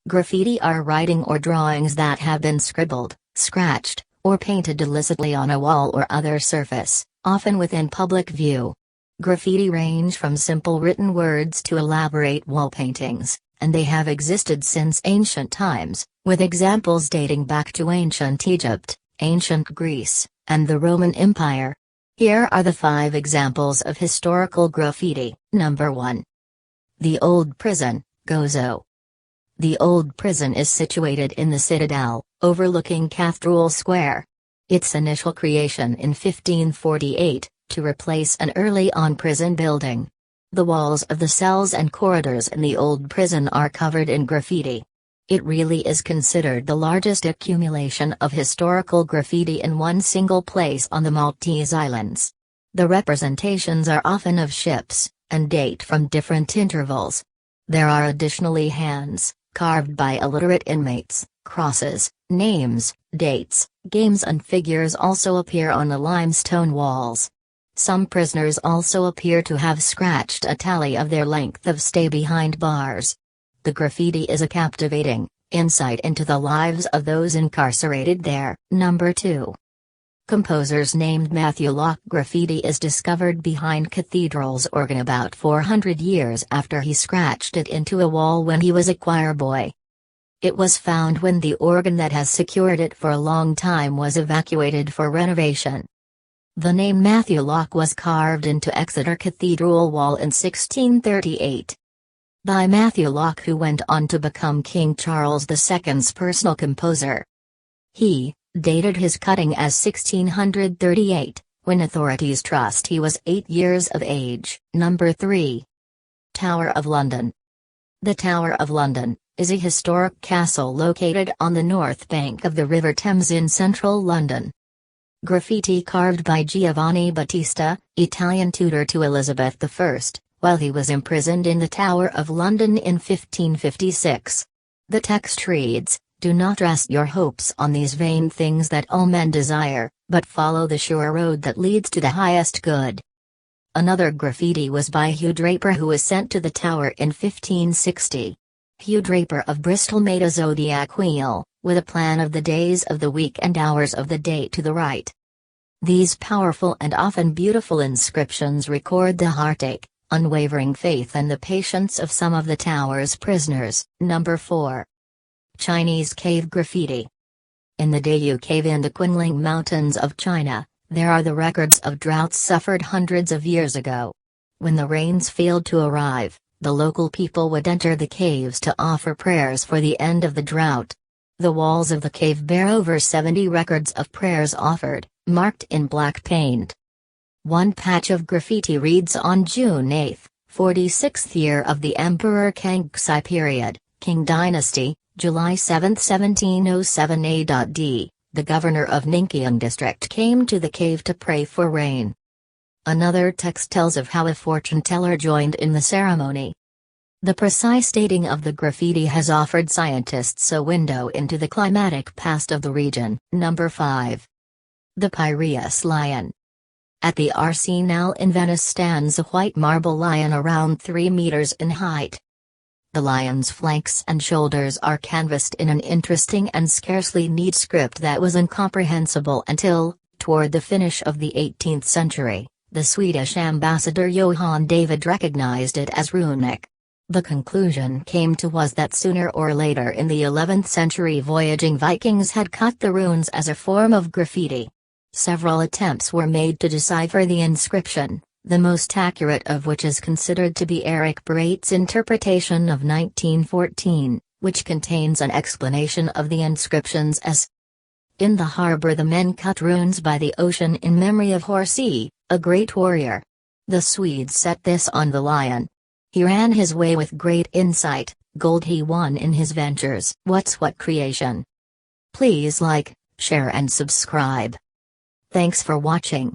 Graffiti are writing or drawings that have been scribbled, scratched, or painted illicitly on a wall or other surface, often within public view. Graffiti range from simple written words to elaborate wall paintings, and they have existed since ancient times, with examples dating back to ancient Egypt, ancient Greece, and the Roman Empire. Here are the 5 examples of historical graffiti. Number 1. The Old Prison, Gozo. The Old Prison is situated in the citadel, overlooking Cathedral Square. Its initial creation in 1548, to replace an early-on prison building. The walls of the cells and corridors in the old prison are covered in graffiti. It really is considered the largest accumulation of historical graffiti in one single place on the Maltese Islands. The representations are often of ships, and date from different intervals. There are additionally hands, carved by illiterate inmates, crosses, names, dates, games and figures also appear on the limestone walls. Some prisoners also appear to have scratched a tally of their length of stay behind bars. The graffiti is a captivating insight into the lives of those incarcerated there. Number 2. Composers named Matthew Locke. Graffiti is discovered behind Cathedral's organ about 400 years after he scratched it into a wall when he was a choir boy. It was found when the organ that has secured it for a long time was evacuated for renovation. The name Matthew Locke was carved into Exeter Cathedral wall in 1638. By Matthew Locke, who went on to become King Charles II's personal composer. He dated his cutting as 1638, when authorities trust he was 8 years of age. Number 3. Tower of London. The Tower of London is a historic castle located on the north bank of the River Thames in central London. Graffiti carved by Giovanni Battista, Italian tutor to Elizabeth I, while he was imprisoned in the Tower of London in 1556. The text reads, "Do not rest your hopes on these vain things that all men desire, but follow the sure road that leads to the highest good." Another graffiti was by Hugh Draper, who was sent to the Tower in 1560. Hugh Draper of Bristol made a zodiac wheel, with a plan of the days of the week and hours of the day to the right. These powerful and often beautiful inscriptions record the heartache, unwavering faith and the patience of some of the Tower's prisoners. Number 4. Chinese cave graffiti. In the Dayu Cave in the Qinling Mountains of China, there are the records of droughts suffered hundreds of years ago. When the rains failed to arrive, the local people would enter the caves to offer prayers for the end of the drought. The walls of the cave bear over 70 records of prayers offered, marked in black paint. One patch of graffiti reads, "On June 8, 46th year of the Emperor Kangxi period, Qing Dynasty, July 7, 1707 A.D., the governor of Ningqiang district came to the cave to pray for rain." Another text tells of how a fortune teller joined in the ceremony. The precise dating of the graffiti has offered scientists a window into the climatic past of the region. Number 5. The Piraeus Lion. At the Arsenal in Venice stands a white marble lion around 3 meters in height. The lion's flanks and shoulders are canvassed in an interesting and scarcely neat script that was incomprehensible until, toward the finish of the 18th century, the Swedish ambassador Johan David recognized it as runic. The conclusion came to was that sooner or later in the 11th century voyaging Vikings had cut the runes as a form of graffiti. Several attempts were made to decipher the inscription, the most accurate of which is considered to be Eric Brait's interpretation of 1914, which contains an explanation of the inscriptions as: "In the harbor the men cut runes by the ocean in memory of Horsey, a great warrior. The Swedes set this on the lion. He ran his way with great insight, gold he won in his ventures." What's what creation? Please like, share and subscribe. Thanks for watching.